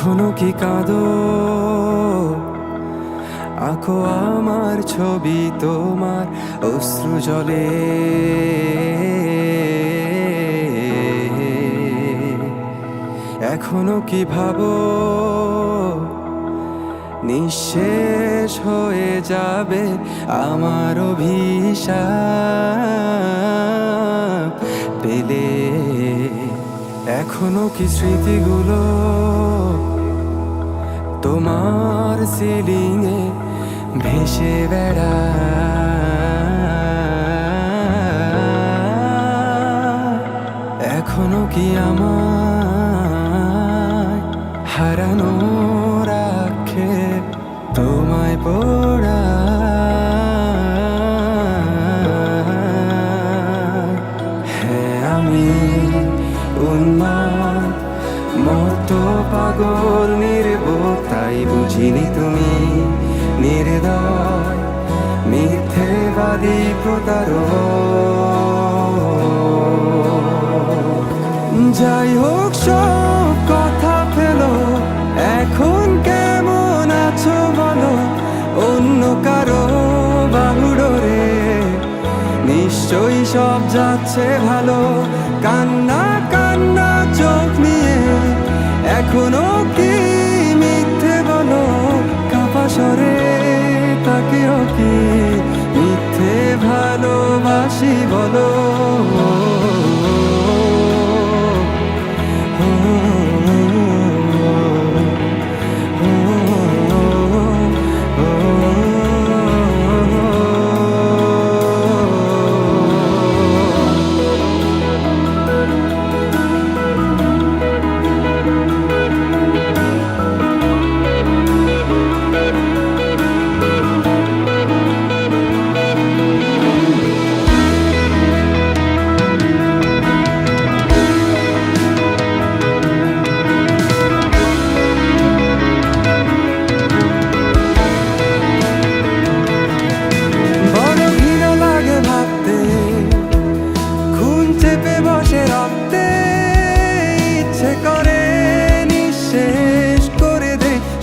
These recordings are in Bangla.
এখনো কি কাঁদো? আঁকো আমার ছবি তোমার অশ্রু জলে। এখনো কি ভাবো নিঃশেষ হয়ে যাবে আমার অভিশাপ পেলে? এখনো কি স্মৃতিগুলো তোমার সিলিংয়ে ভেসে বেড়ায়? এখনো কি আমায় হারানোর আক্ষেপ তোমায় পড়ায়? হ্যাঁ, আমি উন্মাদ মতো পাগল নির্বোধ, তাই বুঝিনি তুমি নির্দয় মিথ্যেবাদী প্রতারক। যাই হোক সব কথা ফেলো, এখন কেমন আছো বলো? অন্য কারো বাহুডোরে নিশ্চয়ই সব যাচ্ছে ভালো। কান্না কান্না চোখ নিয়ে এখনো কি মিথ্যে বলো? কাপা স্বরে তাকেও কি মিথ্যে ভালোবাসি বলো?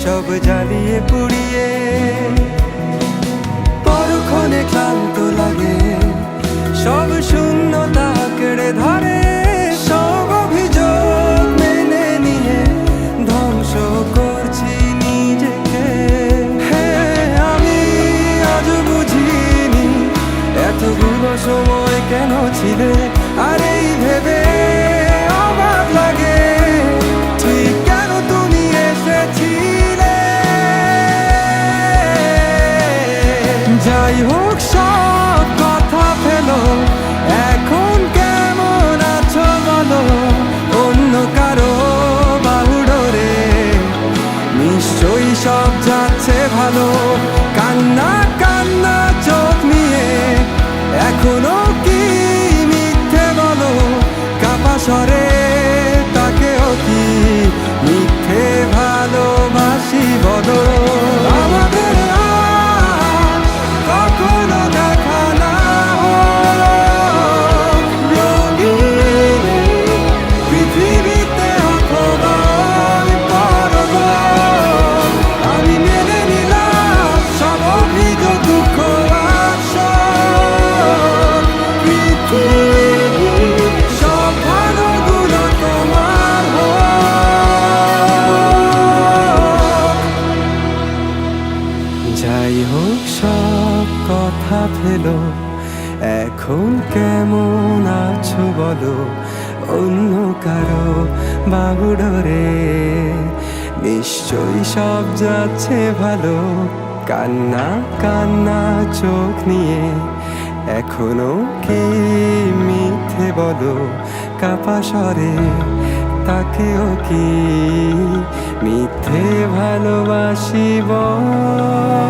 সব জ্বালিয়ে পুড়িয়ে পরক্ষণে ক্লান্ত লাগে, সব শূন্যতা কেড়ে ধরে। সব অভিযোগ মেনে নিয়ে ধ্বংস করছি নিজেকে। হ্যাঁ, আমি আজ বুঝিনি এতগুলো সময় কেন ছিলে। আর এই ভেবে অবাক লাগে ঠিক কেন তুমি এসেছিলে। যাই হোক সব কথা ফেলো, এখন কেমন আছো বলো? অন্য কারো বাহুডোরে নিশ্চয়ই সব যাচ্ছে ভালো। কান্না কান্না চোখ নিয়ে এখনো কি মিথ্যে বলো? কাপা স্বরে তাকেও কি মিথ্যে ভালোবাসি বলো? আমাদের কখনো দেখা না হোক রঙিন পৃথিবীতে অথবা পরলোক। আমি মেনে নিলাম সব অভিযোগ, দুঃখ আর শোক। পৃথিবী সব ভালোগুলো তোমার হোক। যাই হোক সব কথা ফেলো, এখন কেমন আছো বলো? অন্য কারো বাহুডোরে নিশ্চয়ই সব যাচ্ছে ভালো। কান্না কান্না চোখ নিয়ে এখনো কি মিথ্যে বলো? কাপা স্বরে তাকেও কি মিথ্যে ভালোবাসি বল?